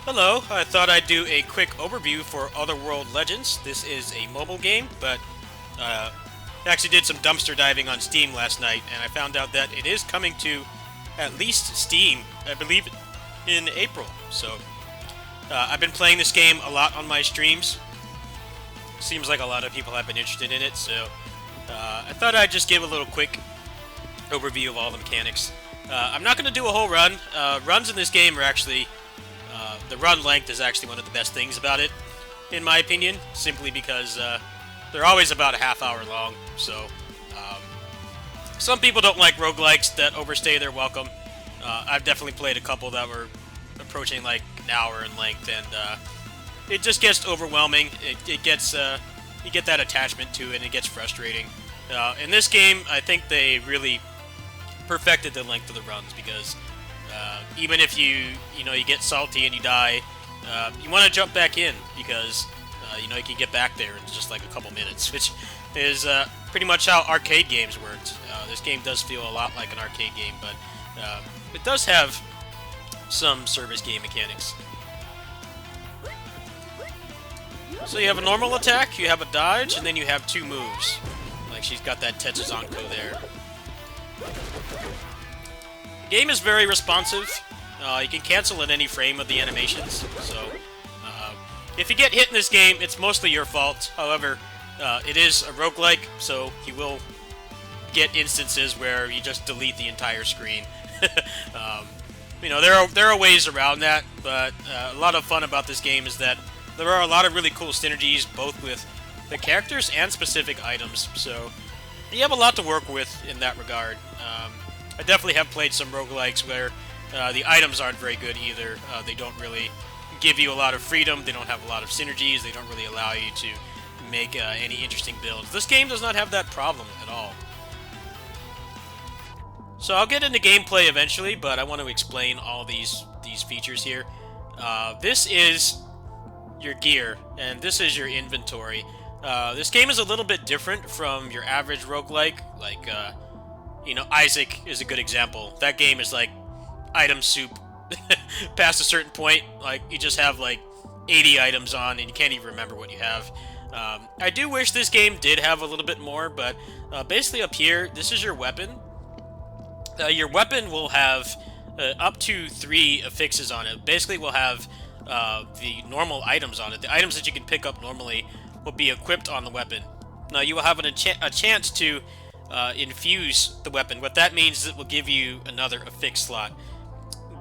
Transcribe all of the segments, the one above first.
Hello, I thought I'd do a quick overview for Otherworld Legends. This is a mobile game, but uh, I actually did some dumpster diving on Steam last night, and I found out that it is coming to at least Steam, I believe, in April. So I've been playing this game a lot on my streams. Seems like a lot of people have been interested in it, so I thought I'd just give a little quick overview of all the mechanics. I'm not going to do a whole run. Runs in this game are actually the run length is actually one of the best things about it, in my opinion, simply because they're always about a half hour long. So um, some people don't like roguelikes that overstay their welcome. I've definitely played a couple that were approaching like an hour in length, and it just gets overwhelming. It gets you get that attachment to it, and it gets frustrating. In this game, I think they really perfected the length of the runs because even if you get salty and you die, you want to jump back in because you can get back there in just like a couple minutes, which is pretty much how arcade games worked. This game does feel a lot like an arcade game, but it does have some service game mechanics. So you have a normal attack, you have a dodge, and then you have two moves. Like she's got that Tetsuzanko there. The game is very responsive. You can cancel at any frame of the animations, so if you get hit in this game, it's mostly your fault. However, it is a roguelike, so you will get instances where you just delete the entire screen. There are ways around that, but a lot of fun about this game is that there are a lot of really cool synergies, both with the characters and specific items, so you have a lot to work with in that regard. I definitely have played some roguelikes where the items aren't very good either. They don't really give you a lot of freedom, they don't have a lot of synergies, they don't really allow you to make any interesting builds. This game does not have that problem at all. So I'll get into gameplay eventually, but I want to explain all these features here. This is your gear, and this is your inventory. This game is a little bit different from your average roguelike, like Isaac is a good example. That game is like item soup. Past a certain point, like you just have like 80 items on and you can't even remember what you have. I do wish this game did have a little bit more, but basically up here, this is your weapon. Your weapon will have up to 3 affixes on it. Basically, we'll have the normal items on it. The items that you can pick up normally will be equipped on the weapon. Now, you will have a chance to infuse the weapon. What that means is it will give you another affix slot.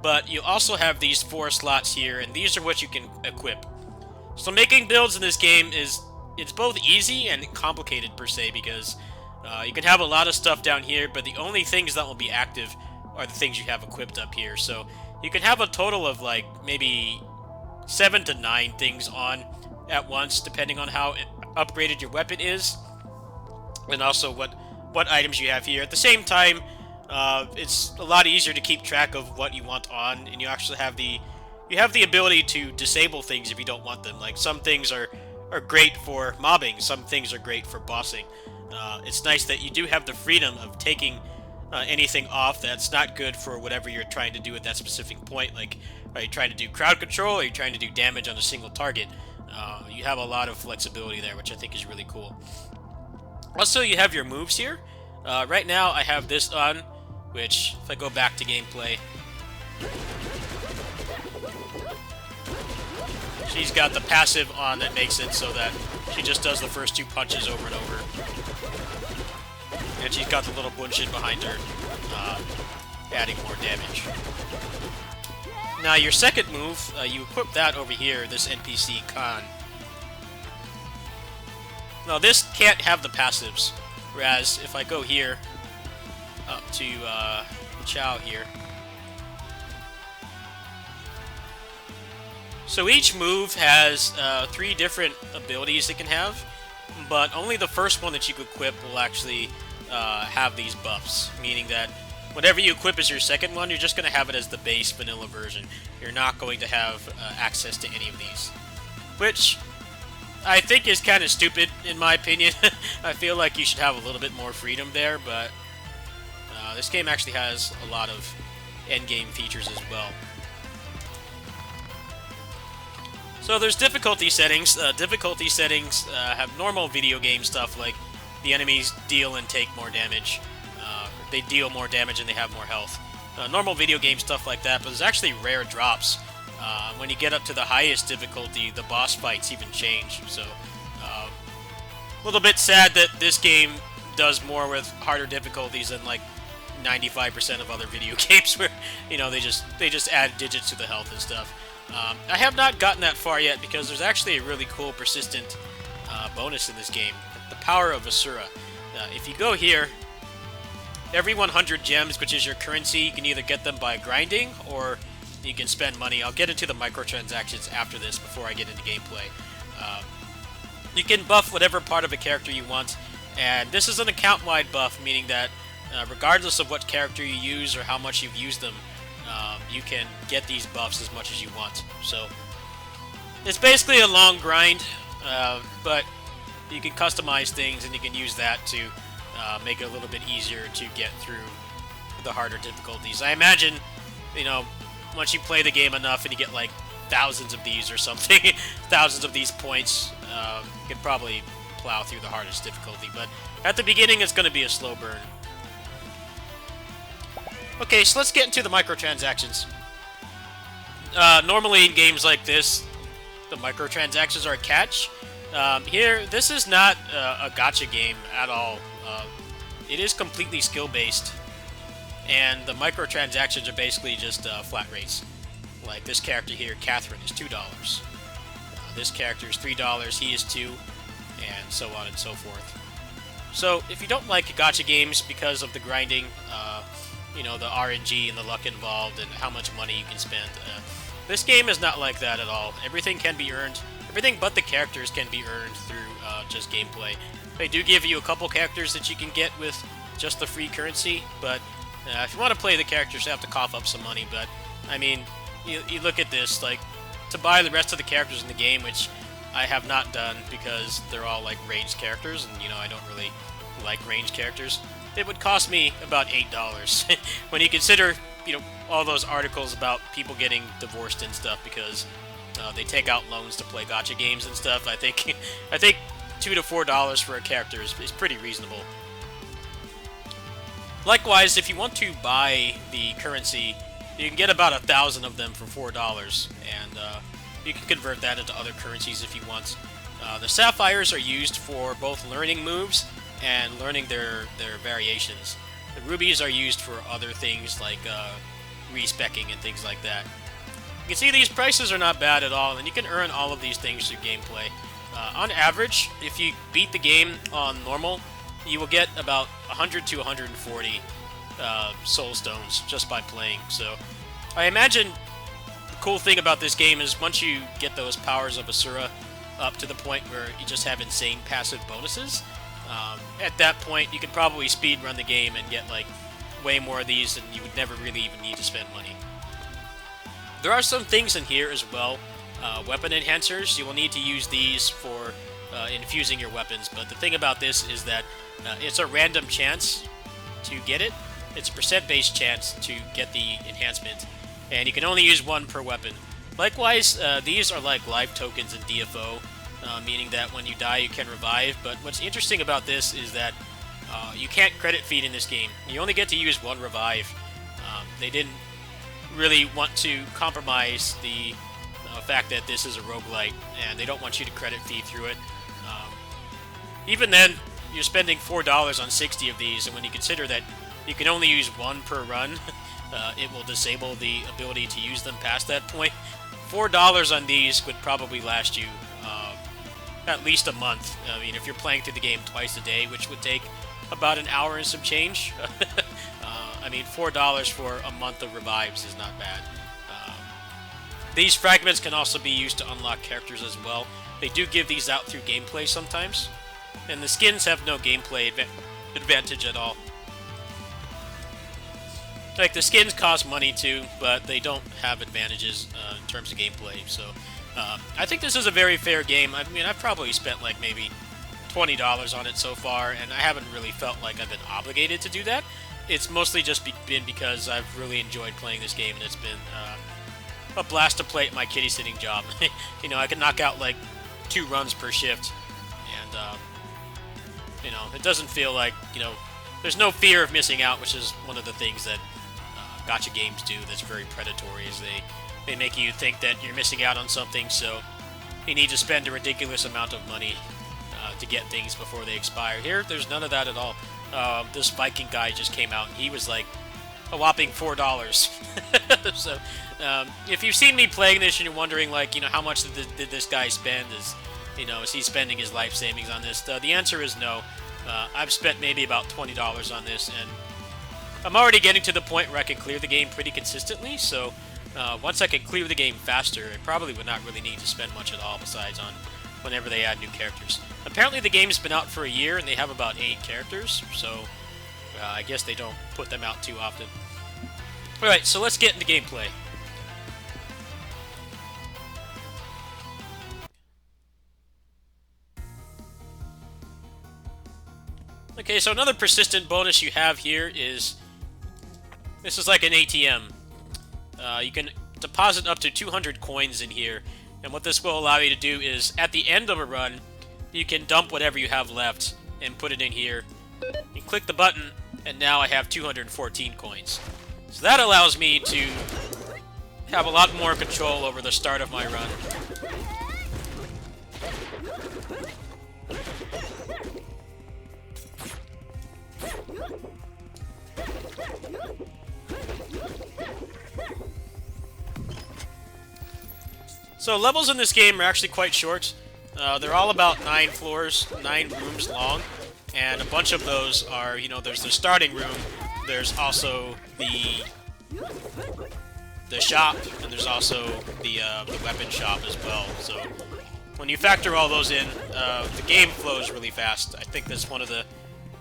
But you also have these 4 slots here, and these are what you can equip. So making builds in this game it's both easy and complicated per se, because you can have a lot of stuff down here, but the only things that will be active are the things you have equipped up here. So you can have a total of like maybe 7 to 9 things on at once, depending on how upgraded your weapon is, and also what items you have here. At the same time, it's a lot easier to keep track of what you want on, and you actually have the ability to disable things if you don't want them. Like some things are great for mobbing, some things are great for bossing. It's nice that you do have the freedom of taking anything off that's not good for whatever you're trying to do at that specific point. Like, are you trying to do crowd control, or are you trying to do damage on a single target? You have a lot of flexibility there, which I think is really cool. Also, you have your moves here. Right now, I have this on, which, if I go back to gameplay, she's got the passive on that makes it so that she just does the first 2 punches over and over. And she's got the little bullshit behind her, adding more damage. Now, your second move, you equip that over here, this NPC Khan. Now, this can't have the passives, whereas if I go here, up to Chow here. So each move has 3 different abilities it can have, but only the first one that you equip will actually have these buffs, meaning that whatever you equip as your second one, you're just going to have it as the base vanilla version. You're not going to have access to any of these, which I think is kind of stupid in my opinion. I feel like you should have a little bit more freedom there, but this game actually has a lot of endgame features as well. So there's difficulty settings. Difficulty settings have normal video game stuff like the enemies deal and take more damage. They deal more damage and they have more health. Normal video game stuff like that, but there's actually rare drops. When you get up to the highest difficulty, the boss fights even change. So, a little bit sad that this game does more with harder difficulties than like 95% of other video games, where they just add digits to the health and stuff. I have not gotten that far yet because there's actually a really cool persistent bonus in this game, the power of Asura. If you go here, every 100 gems, which is your currency, you can either get them by grinding or you can spend money. I'll get into the microtransactions after this before I get into gameplay. You can buff whatever part of a character you want, and this is an account-wide buff, meaning that regardless of what character you use or how much you've used them, you can get these buffs as much as you want. So it's basically a long grind, but you can customize things and you can use that to make it a little bit easier to get through the harder difficulties. I imagine, once you play the game enough and you get like thousands of these or something, thousands of these points, you can probably plow through the hardest difficulty. But at the beginning, it's going to be a slow burn. Okay, so let's get into the microtransactions. Normally in games like this, the microtransactions are a catch. Here, this is not a gacha game at all. It is completely skill-based, and the microtransactions are basically just flat rates. Like this character here, Catherine, is $2. This character is $3, he is $2, and so on and so forth. So, if you don't like gacha games because of the grinding, the RNG and the luck involved and how much money you can spend, this game is not like that at all. Everything can be earned. Everything but the characters can be earned through just gameplay. They do give you a couple characters that you can get with just the free currency, but if you want to play the characters, you have to cough up some money. But, I mean, you look at this, like, to buy the rest of the characters in the game, which I have not done because they're all, like, ranged characters, and, I don't really like ranged characters, it would cost me about $8. When you consider, all those articles about people getting divorced and stuff because they take out loans to play gacha games and stuff, I think $2 to $4 for a character is pretty reasonable. Likewise, if you want to buy the currency, you can get about 1,000 of them for $4, and you can convert that into other currencies if you want. The sapphires are used for both learning moves and learning their variations. The rubies are used for other things like respecking and things like that. You can see these prices are not bad at all, and you can earn all of these things through gameplay. On average, if you beat the game on normal, you will get about 100 to 140 soul stones just by playing. So I imagine the cool thing about this game is once you get those powers of Asura up to the point where you just have insane passive bonuses, at that point you could probably speedrun the game and get like way more of these, and you would never really even need to spend money. There are some things in here as well. Weapon enhancers, you will need to use these for infusing your weapons, but the thing about this is that it's a random chance to get it. It's a percent-based chance to get the enhancement, and you can only use one per weapon. Likewise, these are like life tokens in DFO, meaning that when you die you can revive, but what's interesting about this is that you can't credit feed in this game. You only get to use one revive. They didn't really want to compromise the fact that this is a roguelite, and they don't want you to credit feed through it. Even then, you're spending $4 on 60 of these, and when you consider that you can only use one per run, it will disable the ability to use them past that point. $4 on these would probably last you at least a month. I mean, if you're playing through the game twice a day, which would take about an hour and some change. I mean, $4 for a month of revives is not bad. These fragments can also be used to unlock characters as well. They do give these out through gameplay sometimes, and the skins have no gameplay advantage at all. Like, the skins cost money too, but they don't have advantages in terms of gameplay, so I think this is a very fair game. I mean, I've probably spent like maybe $20 on it so far, and I haven't really felt like I've been obligated to do that. It's mostly just been because I've really enjoyed playing this game, and it's been a blast to play at my kitty sitting job. You know, I can knock out like 2 runs per shift, and you know, it doesn't feel like, you know, there's no fear of missing out, which is one of the things that gacha games do that's very predatory, is they make you think that you're missing out on something, so you need to spend a ridiculous amount of money to get things before they expire. Here, there's none of that at all. This Viking guy just came out, and he was like a whopping $4. So, if you've seen me playing this and you're wondering, like, you know, how much did this guy spend? You know, is he spending his life savings on this? The answer is no. I've spent maybe about $20 on this, and I'm already getting to the point where I can clear the game pretty consistently, so once I can clear the game faster, I probably would not really need to spend much at all besides on whenever they add new characters. Apparently the game's been out for a year, and they have about 8 characters, so I guess they don't put them out too often. Alright, so let's get into gameplay. Okay, so another persistent bonus you have here is, this is like an ATM. You can deposit up to 200 coins in here, and what this will allow you to do is, at the end of a run, you can dump whatever you have left and put it in here. You click the button, and now I have 214 coins. So that allows me to have a lot more control over the start of my run. So levels in this game are actually quite short. They're all about 9 floors, 9 rooms long, and a bunch of those are, you know, there's the starting room, there's also the shop, and there's also the weapon shop as well. So when you factor all those in, the game flows really fast. I think that's one of the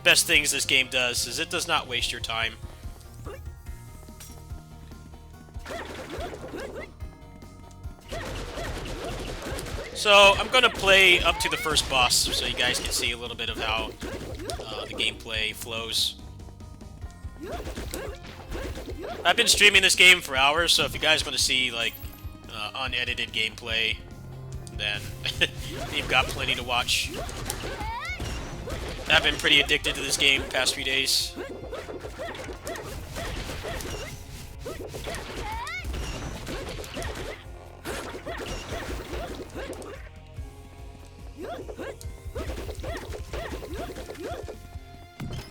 best things this game does, is it does not waste your time. So I'm going to play up to the first boss so you guys can see a little bit of how the gameplay flows. I've been streaming this game for hours, so if you guys want to see like unedited gameplay, then you've got plenty to watch. I've been pretty addicted to this game the past few days.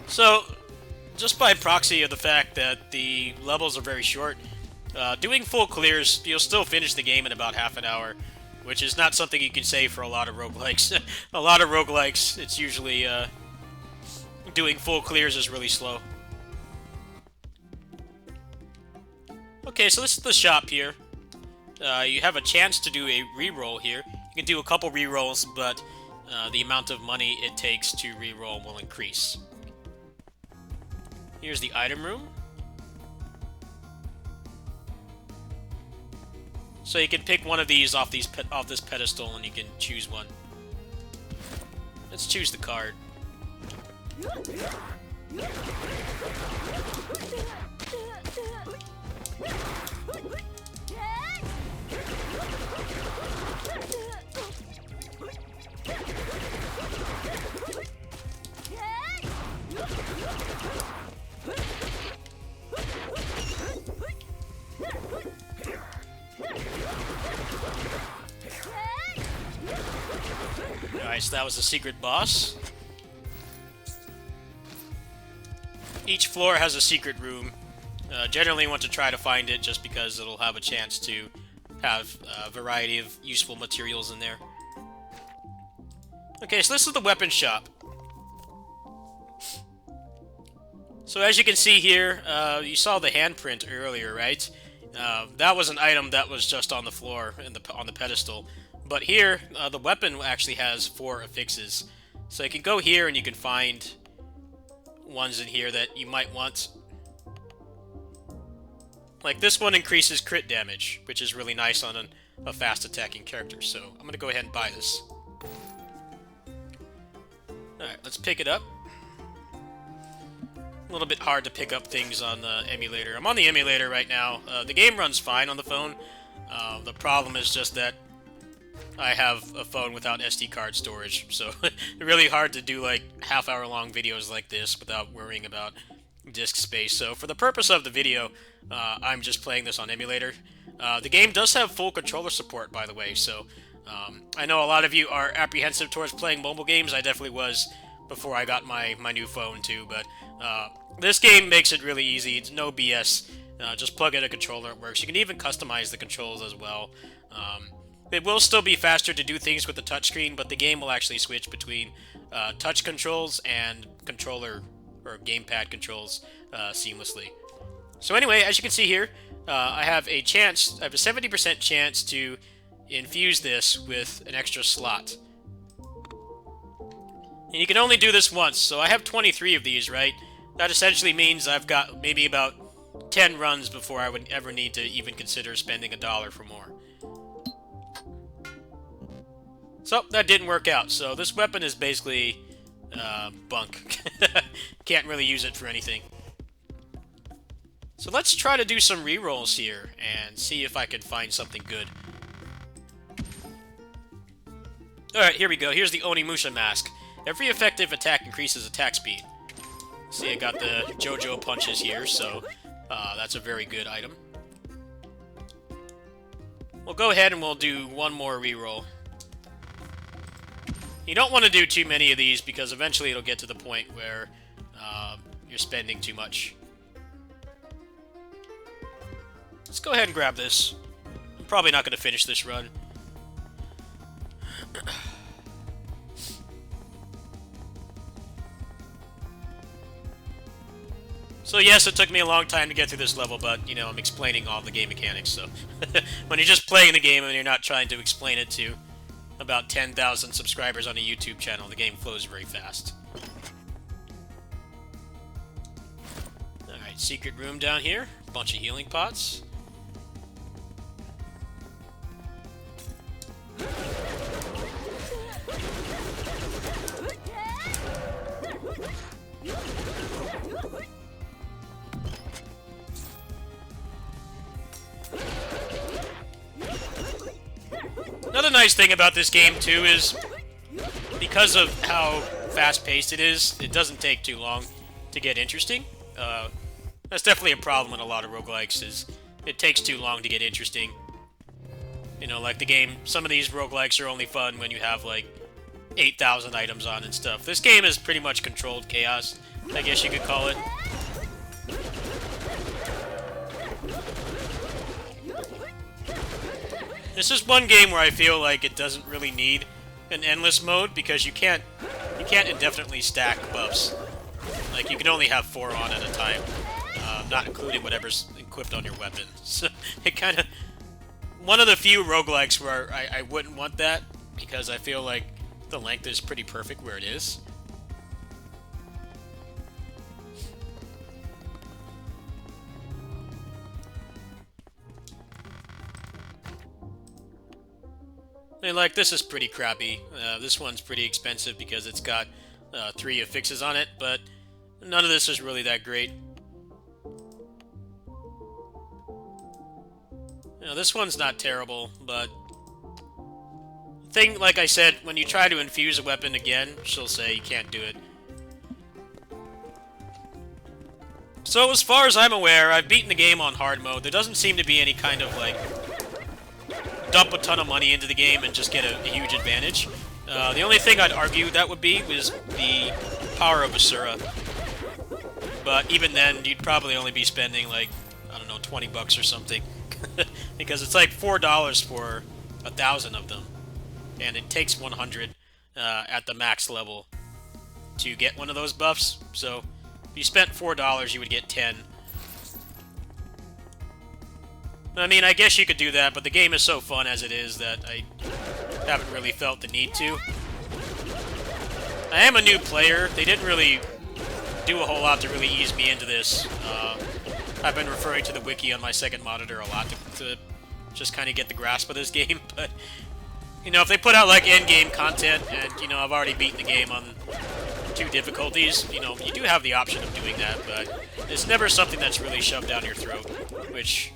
So, just by proxy of the fact that the levels are very short, doing full clears, you'll still finish the game in about half an hour, which is not something you can say for a lot of roguelikes. A lot of roguelikes, it's usually, doing full clears is really slow. Okay, so this is the shop here. You have a chance to do a reroll here. You can do a couple rerolls, but the amount of money it takes to reroll will increase. Here's the item room. So you can pick one of these off this pedestal, and you can choose one. Let's choose the card. Alright, so that was the secret boss. Each floor has a secret room. Generally you want to try to find it just because it'll have a chance to have a variety of useful materials in there. Okay, so this is the weapon shop. So as you can see here, you saw the handprint earlier, right? That was an item that was just on the floor, on the pedestal. But here, the weapon actually has 4 affixes. So you can go here and you can find ones in here that you might want. Like this one increases crit damage, which is really nice on a fast attacking character. So I'm going to go ahead and buy this. Alright, let's pick it up. A little bit hard to pick up things on the emulator. I'm on the emulator right now. The game runs fine on the phone. The problem is just that I have a phone without SD card storage, so it's really hard to do like half-hour-long videos like this without worrying about disk space. So for the purpose of the video, I'm just playing this on emulator. The game does have full controller support, by the way, so I know a lot of you are apprehensive towards playing mobile games. I definitely was before I got my new phone too, but this game makes it really easy. It's no BS. Just plug in a controller, it works. You can even customize the controls as well. It will still be faster to do things with the touchscreen, but the game will actually switch between touch controls and controller or gamepad controls seamlessly. So anyway, as you can see here, I have a 70% chance to infuse this with an extra slot. And you can only do this once, so I have 23 of these, right? That essentially means I've got maybe about 10 runs before I would ever need to even consider spending $1 for more. So, that didn't work out, so this weapon is basically bunk. Can't really use it for anything. So let's try to do some rerolls here and see if I can find something good. Alright, here we go. Here's the Onimusha mask. Every effective attack increases attack speed. See, I got the JoJo punches here, so that's a very good item. We'll go ahead and we'll do one more reroll. You don't want to do too many of these because eventually it'll get to the point where you're spending too much. Let's go ahead and grab this. I'm probably not going to finish this run. So yes, it took me a long time to get through this level, but, you know, I'm explaining all the game mechanics, so... When you're just playing the game and you're not trying to explain it to about 10,000 subscribers on a YouTube channel, the game flows very fast. Alright, secret room down here. Bunch of healing pots. Another nice thing about this game, too, is because of how fast-paced it is, it doesn't take too long to get interesting. That's definitely a problem in a lot of roguelikes, is it takes too long to get interesting. You know, like the game, some of these roguelikes are only fun when you have, like, 8,000 items on and stuff. This game is pretty much controlled chaos, I guess you could call it. This is one game where I feel like it doesn't really need an endless mode because you can't indefinitely stack buffs. Like, you can only have 4 on at a time, not including whatever's equipped on your weapon. So it kind of... One of the few roguelikes where I wouldn't want that because I feel like the length is pretty perfect where it is. And like, this is pretty crappy. This one's pretty expensive because it's got 3 affixes on it, but none of this is really that great. You know, this one's not terrible, but thing, like I said, when you try to infuse a weapon again, she'll say you can't do it. So as far as I'm aware, I've beaten the game on hard mode. There doesn't seem to be any kind of, like, dump a ton of money into the game and just get a huge advantage. The only thing I'd argue that would be was the power of Asura. But even then, you'd probably only be spending, like, I don't know, 20 bucks or something. Because it's like $4 for 1,000 of them. And it takes 100 at the max level to get one of those buffs. So if you spent $4, you would get 10. I mean, I guess you could do that, but the game is so fun as it is that I haven't really felt the need to. I am a new player. They didn't really do a whole lot to really ease me into this. I've been referring to the wiki on my second monitor a lot to just kind of get the grasp of this game, but, you know, if they put out, like, end-game content, and, you know, I've already beaten the game on 2 difficulties, you know, you do have the option of doing that, but it's never something that's really shoved down your throat, which...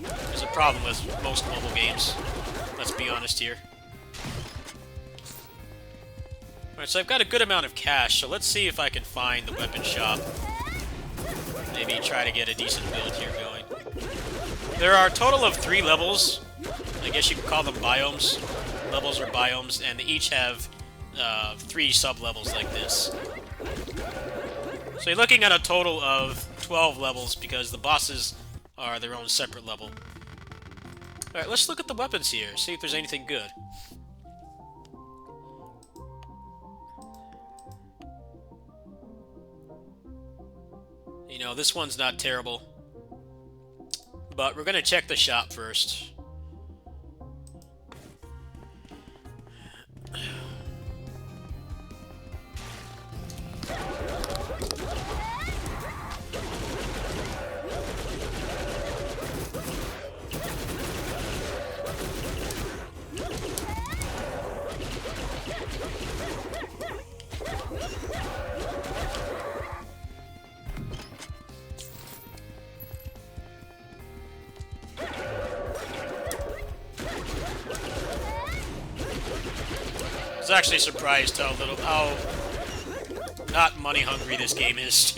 There's a problem with most mobile games. Let's be honest here. Alright, so I've got a good amount of cash, so let's see if I can find the weapon shop. Maybe try to get a decent build here going. There are a total of 3 levels. I guess you could call them biomes. Levels or biomes, and they each have 3 sub-levels like this. So you're looking at a total of 12 levels because the bosses are their own separate level. Alright, let's look at the weapons here, see if there's anything good. You know, this one's not terrible. But we're gonna check the shop first. I was actually surprised how not money hungry this game is.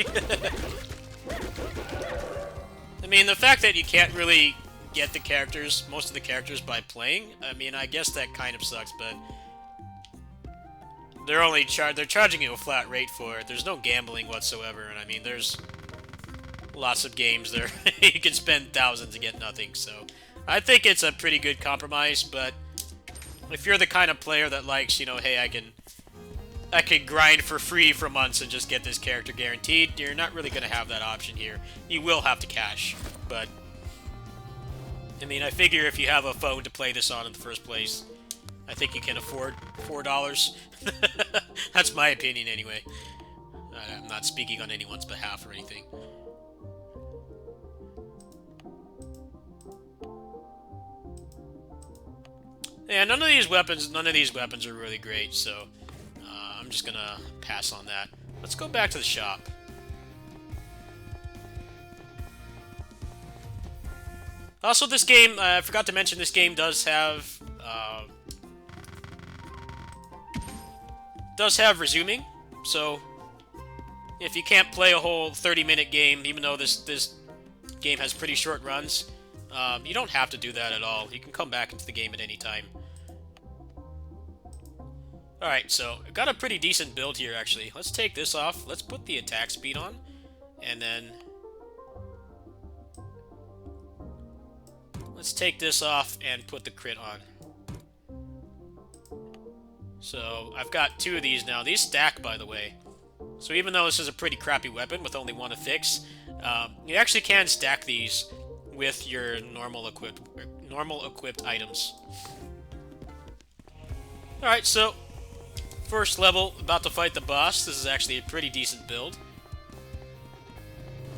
I mean, the fact that you can't really get the characters, most of the characters, by playing, I mean, I guess that kind of sucks, but they're charging you a flat rate for it. There's no gambling whatsoever, and I mean, there's lots of games there you can spend thousands to get nothing, so I think it's a pretty good compromise, but if you're the kind of player that likes, you know, hey, I can grind for free for months and just get this character guaranteed, you're not really going to have that option here. You will have to cash, but I mean, I figure if you have a phone to play this on in the first place, I think you can afford $4. That's my opinion anyway. I'm not speaking on anyone's behalf or anything. Yeah, none of these weapons are really great, so I'm just gonna pass on that. Let's go back to the shop. Also, this game, I forgot to mention, this game does have resuming, so if you can't play a whole 30-minute game, even though this game has pretty short runs, you don't have to do that at all. You can come back into the game at any time. Alright, so I've got a pretty decent build here, actually. Let's take this off. Let's put the attack speed on. And then let's take this off and put the crit on. So I've got 2 of these now. These stack, by the way. So even though this is a pretty crappy weapon with only 1 affix, you actually can stack these with your normal equipped items. Alright, so first level, about to fight the boss. This is actually a pretty decent build.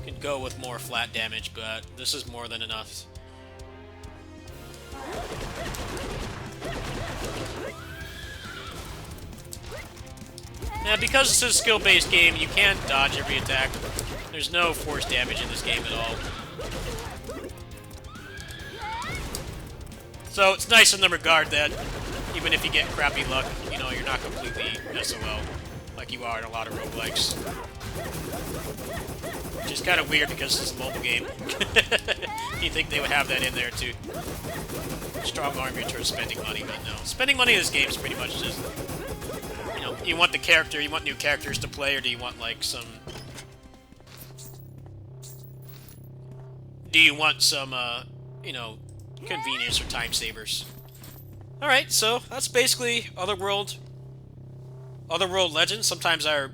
Could go with more flat damage, but this is more than enough. Now, because this is a skill-based game, you can't dodge every attack. There's no force damage in this game at all. So it's nice in the regard that even if you get crappy luck, you know, you're not completely SOL like you are in a lot of roguelikes. Which is kind of weird because this is a mobile game. You'd think they would have that in there too. Strong arm you towards spending money, but no. Spending money in this game is pretty much just, you know, you want the character, you want new characters to play, or do you want like some... Do you want some, you know, convenience or time savers? Alright, so that's basically Otherworld Legends. Sometimes I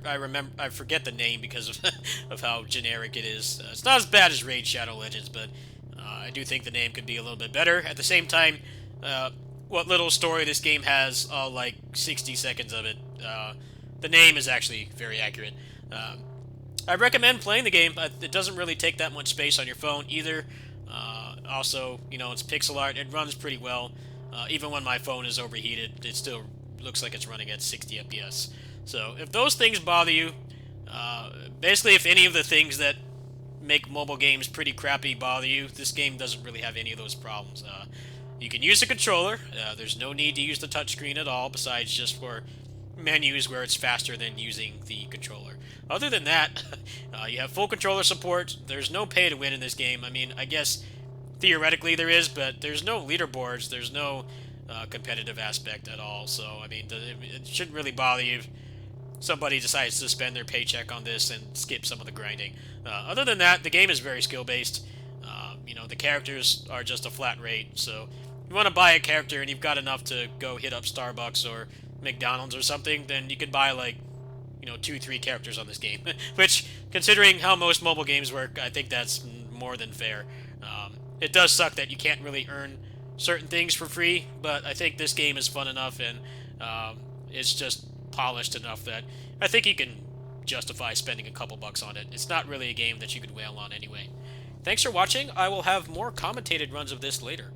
forget the name because of how generic it is. It's not as bad as Raid Shadow Legends, but I do think the name could be a little bit better. At the same time, what little story this game has, all like 60 seconds of it, the name is actually very accurate. I recommend playing the game. It doesn't really take that much space on your phone either. Also, you know, it's pixel art. It runs pretty well. Even when my phone is overheated, it still looks like it's running at 60 FPS. So if those things bother you, basically if any of the things that make mobile games pretty crappy bother you, this game doesn't really have any of those problems. You can use the controller. There's no need to use the touchscreen at all, besides just for menus where it's faster than using the controller. Other than that, you have full controller support. There's no pay to win in this game. I mean, I guess theoretically there is, but there's no leaderboards. There's no competitive aspect at all. So, I mean, it shouldn't really bother you if somebody decides to spend their paycheck on this and skip some of the grinding. Other than that, the game is very skill-based. The characters are just a flat rate, so if you want to buy a character and you've got enough to go hit up Starbucks or McDonald's or something, then you could buy, like, 2, 3 characters on this game. Which, considering how most mobile games work, I think that's more than fair. It does suck that you can't really earn certain things for free, but I think this game is fun enough and it's just polished enough that I think you can justify spending a couple bucks on it. It's not really a game that you could wail on anyway. Thanks for watching. I will have more commentated runs of this later.